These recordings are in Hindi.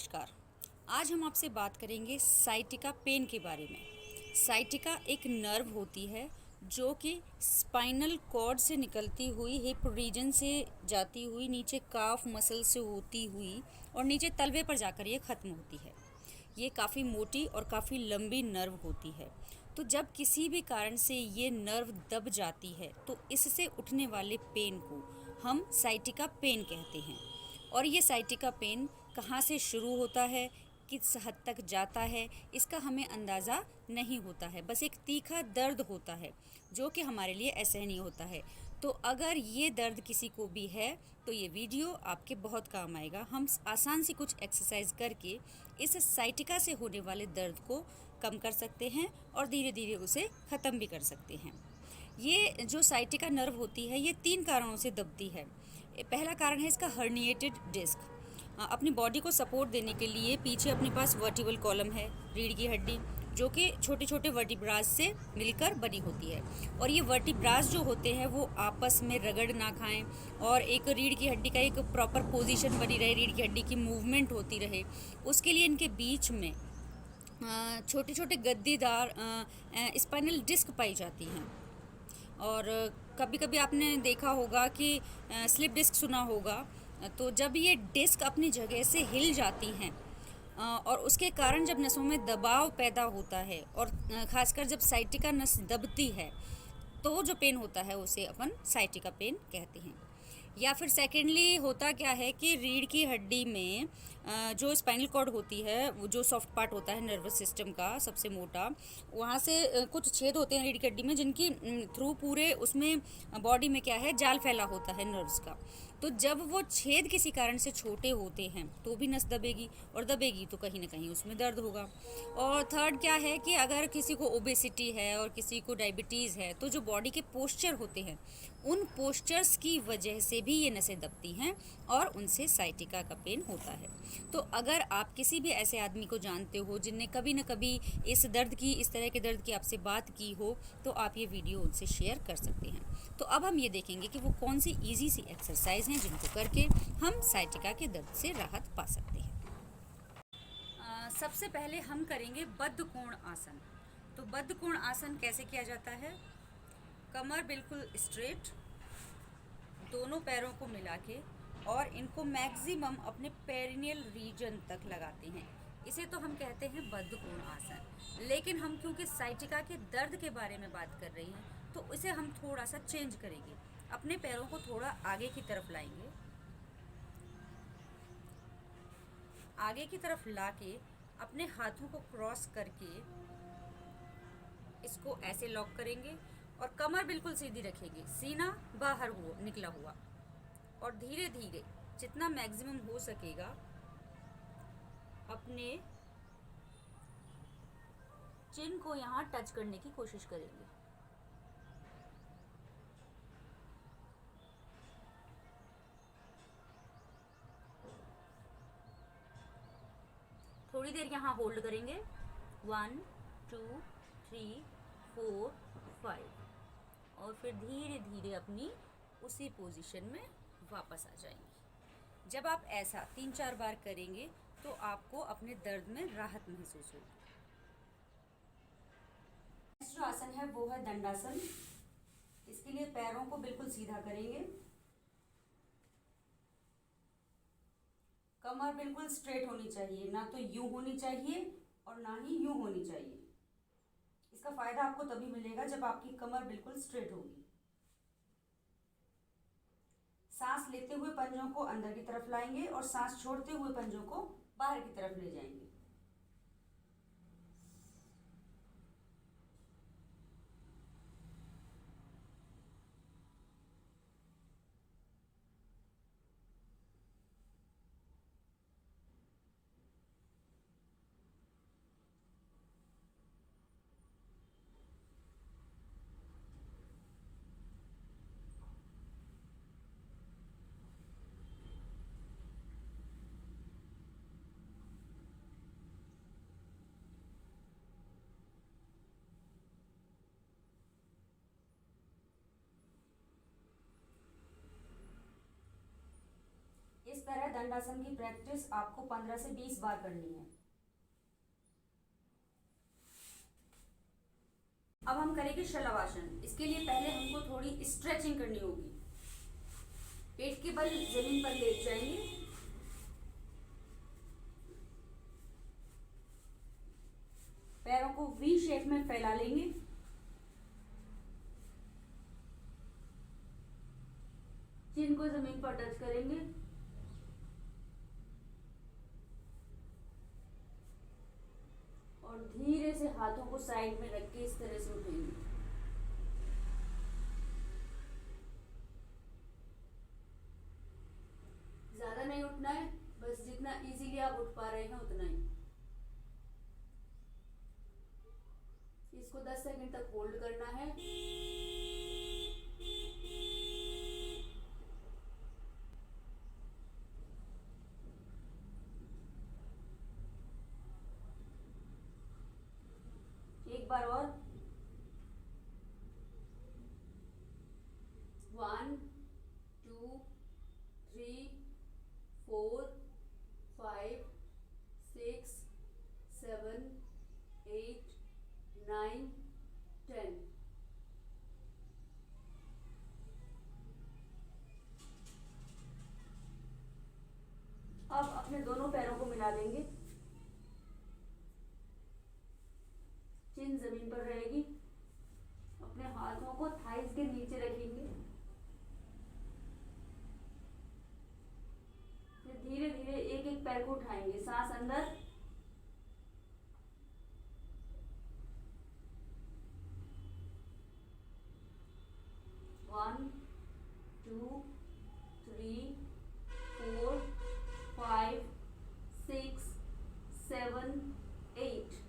नमस्कार। आज हम आपसे बात करेंगे साइटिका पेन के बारे में। साइटिका एक नर्व होती है जो कि स्पाइनल कॉर्ड से निकलती हुई हिप रीजन से जाती हुई नीचे काफ मसल से होती हुई और नीचे तलवे पर जाकर ये ख़त्म होती है। ये काफ़ी मोटी और काफ़ी लंबी नर्व होती है। तो जब किसी भी कारण से ये नर्व दब जाती है तो इससे उठने वाले पेन को हम साइटिका पेन कहते हैं। और ये साइटिका पेन कहाँ से शुरू होता है, किस हद तक जाता है, इसका हमें अंदाज़ा नहीं होता है। बस एक तीखा दर्द होता है जो कि हमारे लिए असहनीय होता है। तो अगर ये दर्द किसी को भी है तो ये वीडियो आपके बहुत काम आएगा। हम आसान सी कुछ एक्सरसाइज करके इस साइटिका से होने वाले दर्द को कम कर सकते हैं और धीरे धीरे उसे ख़त्म भी कर सकते हैं। ये जो साइटिका नर्व होती है ये 3 कारणों से दबती है। पहला कारण है इसका हर्निएटेड डिस्क। अपनी बॉडी को सपोर्ट देने के लिए पीछे अपने पास वर्टिबल कॉलम है, रीढ़ की हड्डी, जो कि छोटे छोटे वर्टिब्रास से मिलकर बनी होती है। और ये वर्टिब्रास जो होते हैं वो आपस में रगड़ ना खाएं और एक रीढ़ की हड्डी का एक प्रॉपर पोजीशन बनी रहे, रीढ़ की हड्डी की मूवमेंट होती रहे, उसके लिए इनके बीच में छोटे छोटे गद्दीदार स्पाइनल डिस्क पाई जाती हैं। और कभी कभी आपने देखा होगा कि स्लिप डिस्क सुना होगा। तो जब ये डिस्क अपनी जगह से हिल जाती हैं और उसके कारण जब नसों में दबाव पैदा होता है और ख़ासकर जब साइटिका नस दबती है तो जो पेन होता है उसे अपन साइटिका पेन कहते हैं। या फिर सेकेंडली होता क्या है कि रीढ़ की हड्डी में जो स्पाइनल कॉर्ड होती है, वो जो सॉफ्ट पार्ट होता है नर्वस सिस्टम का सबसे मोटा, वहाँ से कुछ छेद होते हैं रीढ़ की हड्डी में जिनकी थ्रू पूरे उसमें बॉडी में क्या है, जाल फैला होता है नर्व्स का। तो जब वो छेद किसी कारण से छोटे होते हैं तो भी नस दबेगी और दबेगी तो कहीं ना कहीं उसमें दर्द होगा। और थर्ड क्या है कि अगर किसी को ओबेसिटी है और किसी को डायबिटीज़ है तो जो बॉडी के पोस्चर होते हैं उन पोस्चर्स की वजह से भी ये नसें दबती हैं और उनसे साइटिका का पेन होता है। तो अगर आप किसी भी ऐसे आदमी को जानते हो जिनने कभी न कभी इस तरह के दर्द की आपसे बात की हो तो आप ये वीडियो उनसे शेयर कर सकते हैं। तो अब हम ये देखेंगे कि वो कौन सी ईजी सी एक्सरसाइज हैं जिनको करके हम साइटिका के दर्द से राहत पा सकते हैं। सबसे पहले हम करेंगे बद्ध कोण आसन। तो बद्ध कोण आसन कैसे किया जाता है? कमर बिल्कुल स्ट्रेट, दोनों पैरों को मिला के और इनको मैक्सिमम अपने पेरिनियल रीजन तक लगाते हैं। इसे तो हम कहते हैं बद्ध कोण आसन। लेकिन हम क्योंकि साइटिका के दर्द के बारे में बात कर रहे हैं तो इसे हम थोड़ा सा चेंज करेंगे। अपने पैरों को थोड़ा आगे की तरफ लाएंगे, आगे की तरफ लाके अपने हाथों को क्रॉस करके इसको ऐसे लॉक करेंगे और कमर बिल्कुल सीधी रखेंगे, सीना बाहर हुआ निकला हुआ, और धीरे धीरे जितना मैक्सिमम हो सकेगा अपने चिन को यहाँ टच करने की कोशिश करेंगे। थोड़ी देर यहाँ होल्ड करेंगे, 1 2 3 4 5, और फिर धीरे धीरे अपनी उसी पोजीशन में वापस आ जाएंगे। जब आप ऐसा 3-4 बार करेंगे तो आपको अपने दर्द में राहत महसूस होगी। नेक्स्ट जो आसन है वो है दंडासन। इसके लिए पैरों को बिल्कुल सीधा करेंगे, कमर बिल्कुल स्ट्रेट होनी चाहिए, ना तो यूं होनी चाहिए और ना ही यूं होनी चाहिए। इसका फायदा आपको तभी मिलेगा जब आपकी कमर बिल्कुल स्ट्रेट होगी। सांस लेते हुए पंजों को अंदर की तरफ लाएंगे और सांस छोड़ते हुए पंजों को बाहर की तरफ ले जाएंगे। इस तरह दंडासन की प्रैक्टिस आपको 15 से 20 बार करनी है। अब हम करेंगे शलभासन। इसके लिए पहले हमको थोड़ी स्ट्रेचिंग करनी होगी। पेट के बल जमीन पर लेट जाएंगे, पैरों को वी शेप में फैला लेंगे, चिन को जमीन पर टच करेंगे, और धीरे से हाथों को साइड में रख के इस तरह से उठेंगे। ज्यादा नहीं उठना है, बस जितना इजीली आप उठ पा रहे हैं उतना ही। इसको 10 सेकंड तक होल्ड करना है। एक बार और। 1 2 3 4 5 6 7 8 9 10। अब अपने दोनों पैरों को मिला देंगे, चिन जमीन पर रहेगी, अपने हाथों को थाइस के नीचे रखेंगे, फिर धीरे धीरे एक एक पैर को उठाएंगे। सांस अंदर, 1 2 3 4 5 6 7 8।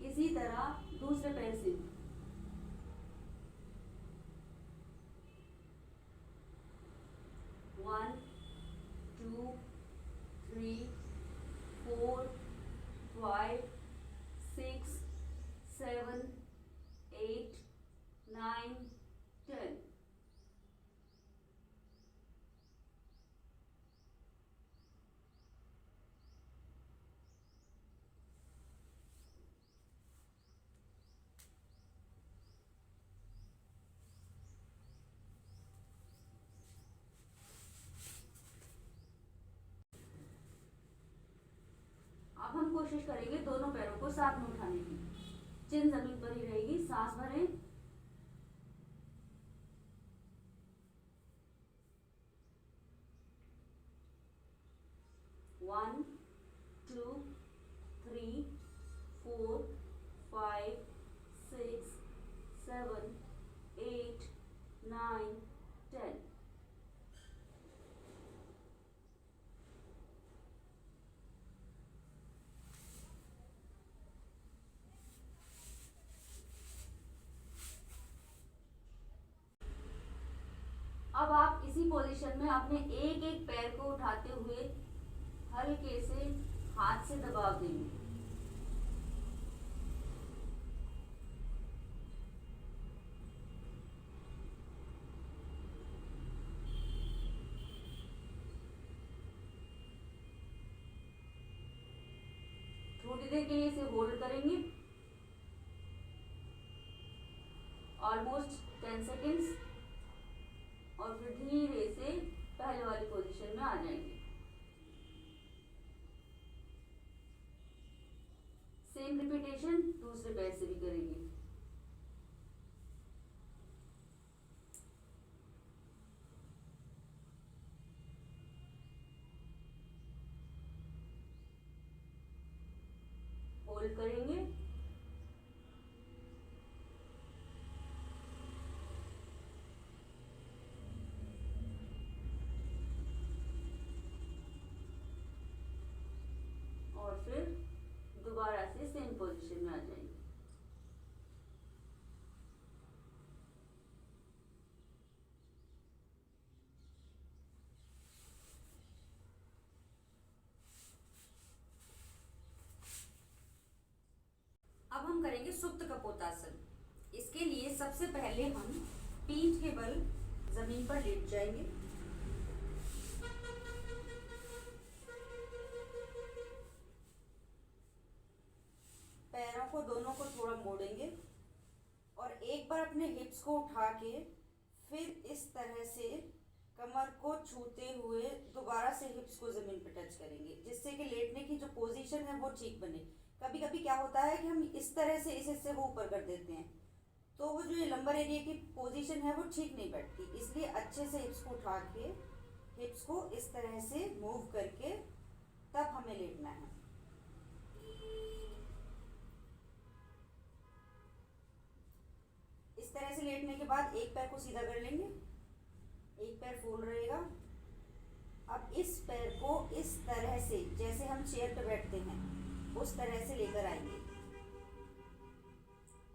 इसी तरह दूसरे पैर से। 1 2 3 4 5 6 7 8 9 10। अब हम कोशिश करेंगे दोनों पैरों को साथ में उठाने की। चिन जमीन पर ही रहेगी, सांस भरें, 1 2 3 4 5 6 7 8 9 10। अब आप इसी पोजीशन में अपने एक एक पैर को उठाते हुए हल्के से हाथ से दबाव देंगे। थोड़ी देर के लिए इसे होल्ड करेंगे, ऑलमोस्ट 10 सेकेंड्स, और फिर धीरे से पहले वाली पोजीशन में आ जाएंगे। सेम रिपीटेशन दूसरे पैर से भी करेंगे। होल्ड करेंगे, और फिर दोबारा से सेम पोजीशन में आ जाएंगे। अब हम करेंगे सुप्त कपोतासन। इसके लिए सबसे पहले हम पीठ के बल जमीन पर लेट जाएंगे, हिप्स को उठा के फिर इस तरह से कमर को छूते हुए दोबारा से हिप्स को ज़मीन पर टच करेंगे, जिससे कि लेटने की जो पोजीशन है वो ठीक बने। कभी कभी क्या होता है कि हम इस तरह से इस हिस्से को ऊपर कर देते हैं, तो वो जो ये लंबर एरिया की पोजीशन है वो ठीक नहीं बैठती। इसलिए अच्छे से हिप्स को उठा के हिप्स को इस तरह से मूव करके तब हमें लेटना है। इस तरह से लेटने के बाद एक पैर को सीधा कर लेंगे, एक पैर फूल रहेगा। अब इस पैर को इस तरह से जैसे हम चेयर पे बैठते हैं उस तरह से लेकर आएंगे,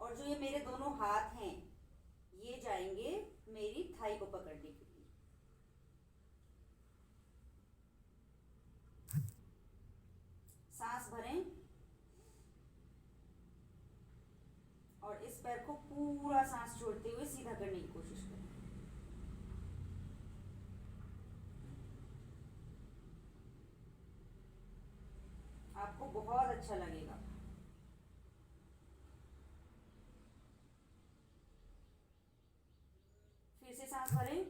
और जो ये मेरे दोनों हाथ हैं ये जाएंगे मेरी थाई को पकड़ने के लिए। सांस भरें और इस पैर को पूरा सांस छोड़ते हुए सीधा करने की कोशिश करें। आपको बहुत अच्छा लगेगा। फिर से सांस भरें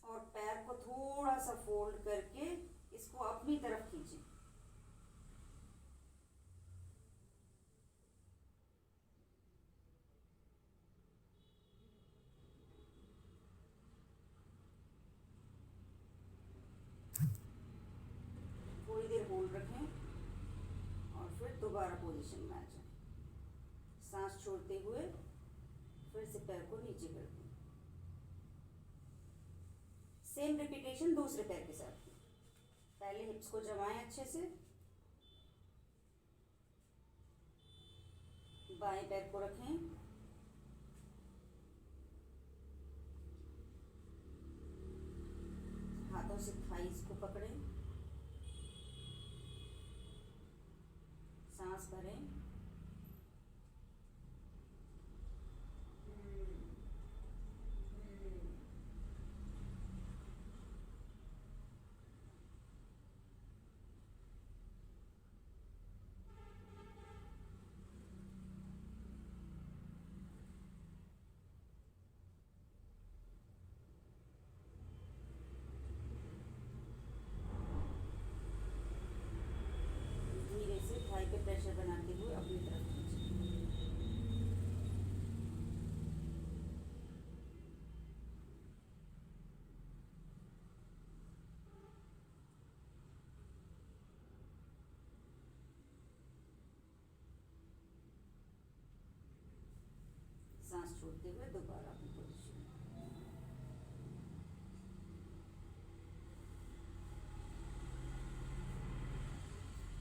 और पैर को थोड़ा सा फोल्ड करके इसको अपनी तरफ खींचें। थोड़ी देर होल्ड रखें और फिर दोबारा पोजीशन में आ जाएं। सांस छोड़ते हुए फिर से पैर को नीचे कर दें। सेम रिपीटेशन दूसरे पैर के साथ। पहले हिप्स को जमाएं अच्छे से, बाएं पैर को रखें, हाथों से थाइस को पकड़ें, सांस भरें, धीरे से थाई पे प्रेशर बनाते हुए अपनी तरफ खींचें। सांस छोड़ते हुए दोबारा अपनी पोजीशन।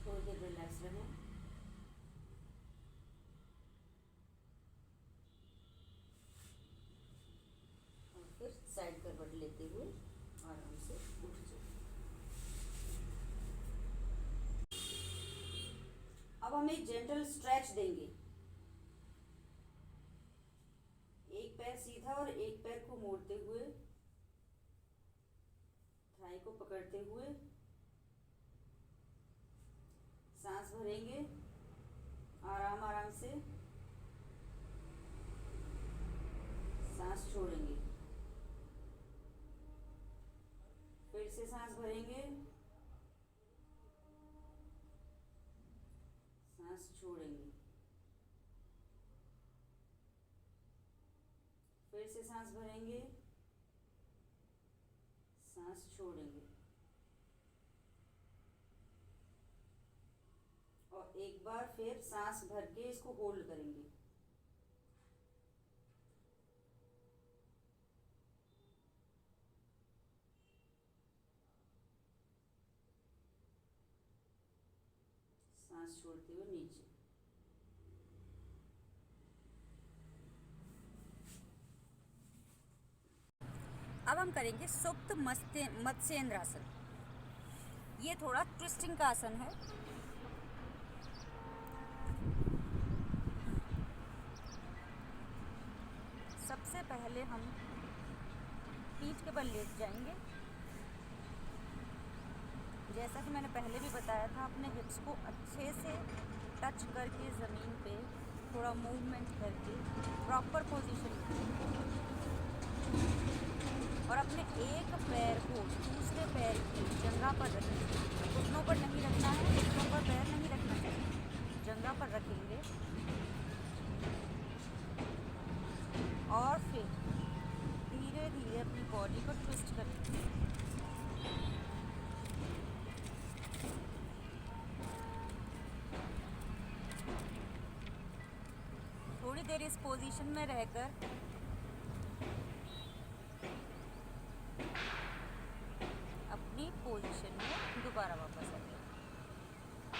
थोड़ी देर रिलैक्स रहें। और फिर साइड करवट लेते हुए आराम से उठ जाए। अब हम एक जेंटल स्ट्रेच देंगे। एक पैर सीधा और एक पैर को मोड़ते हुए, थाई को पकड़ते हुए सांस भरेंगे आराम आराम से, सांस छोड़ेंगे, फिर से सांस भरेंगे, सांस छोड़ेंगे, फिर से सांस भरेंगे, सांस छोड़ेंगे, और एक बार फिर सांस भर के इसको होल्ड करेंगे। सांस छोड़ते हुए नीचे। अब हम करेंगे सुप्त मत्स्येंद्र आसन। ये थोड़ा ट्विस्टिंग का आसन है। सबसे पहले हम पीठ के बल लेट जाएंगे। जैसा कि मैंने पहले भी बताया था, अपने हिप्स को अच्छे से टच करके ज़मीन पे थोड़ा मूवमेंट करके प्रॉपर पोजीशन में और अपने एक पैर को दूसरे पैर की जंघा पर रखेंगे। घुटनों पर नहीं रखना है, घुटनों पर पैर नहीं रखना चाहिए, जंघा पर रखेंगे और फिर धीरे धीरे अपनी बॉडी को ट्विस्ट करेंगे। थोड़ी देर इस पोजीशन में रहकर अपनी पोजीशन में दोबारा वापस आएंगे।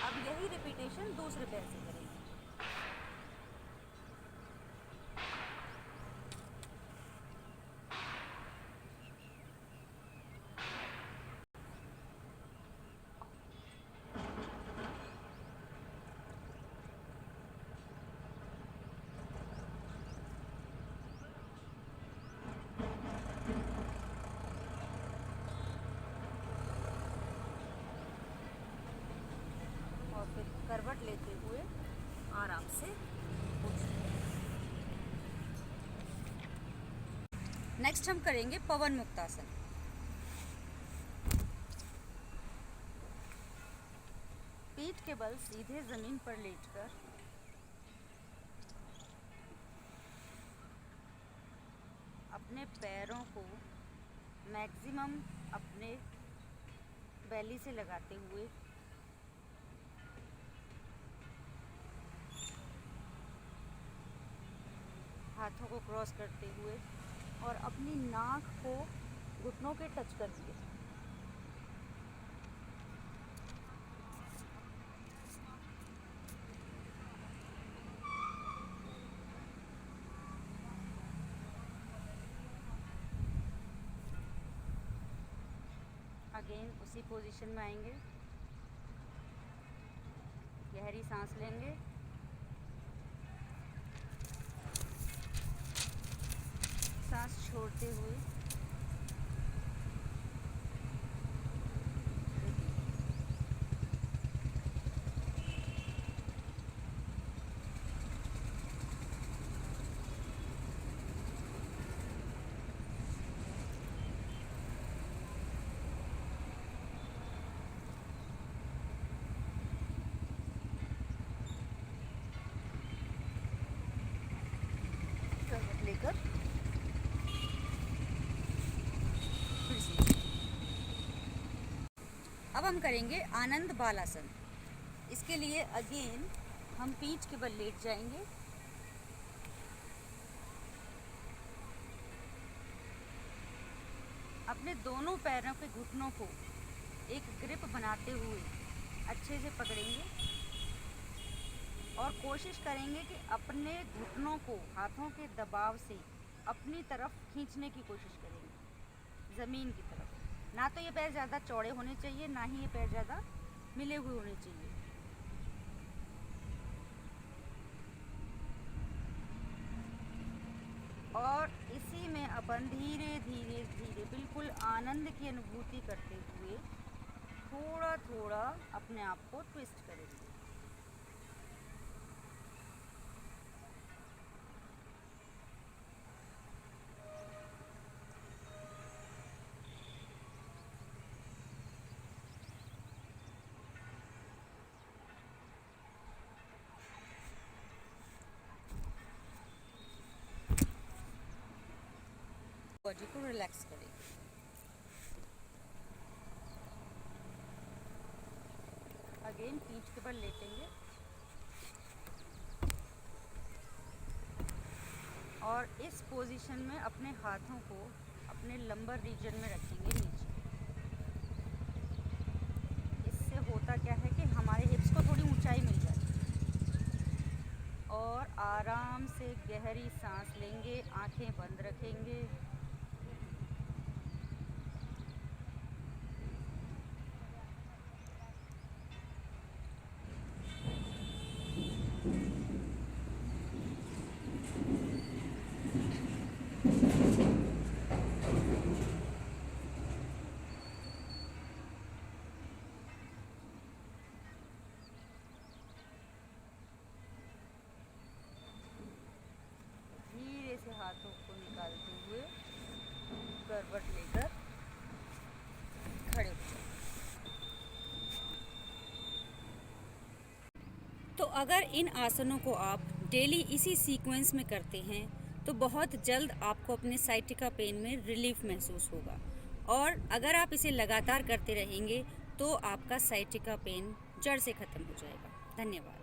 अब यही रिपीटेशन दूसरे पैर से करेंगे। और फिर करवट लेते हुए आराम से नेक्स्ट हम करेंगे पवन मुक्तासन। पीठ के बल सीधे जमीन पर लेटकर अपने पैरों को मैक्सिमम अपने बेली से लगाते हुए हाथों को क्रॉस करते हुए और अपनी नाक को घुटनों के टच कर दिए। अगेन उसी पोजीशन में आएंगे, गहरी सांस लेंगे, सांस छोड़ते हुए करवट लेकर फिर से। अब हम करेंगे आनंद बालासन। इसके लिए अगेन हम पीठ के बल लेट जाएंगे, अपने दोनों पैरों के घुटनों को एक ग्रिप बनाते हुए अच्छे से पकड़ेंगे और कोशिश करेंगे कि अपने घुटनों को हाथों के दबाव से अपनी तरफ खींचने की कोशिश करेंगे, ज़मीन की तरफ। ना तो ये पैर ज़्यादा चौड़े होने चाहिए, ना ही ये पैर ज़्यादा मिले हुए होने चाहिए। और इसी में अपन धीरे धीरे धीरे बिल्कुल आनंद की अनुभूति करते हुए थोड़ा थोड़ा अपने आप को ट्विस्ट करेंगे। बॉडी को रिलैक्स करें। अगेन पीठ के बल लेटेंगे और इस पोजीशन में अपने हाथों को अपने लंबर रीजन में रखेंगे नीचे। इससे होता क्या है कि हमारे हिप्स को थोड़ी ऊंचाई मिल जाती है। और आराम से गहरी सांस लेंगे, आंखें बंद रखेंगे। अगर इन आसनों को आप डेली इसी सीक्वेंस में करते हैं तो बहुत जल्द आपको अपने साइटिका पेन में रिलीफ महसूस होगा। और अगर आप इसे लगातार करते रहेंगे तो आपका साइटिका पेन जड़ से ख़त्म हो जाएगा। धन्यवाद।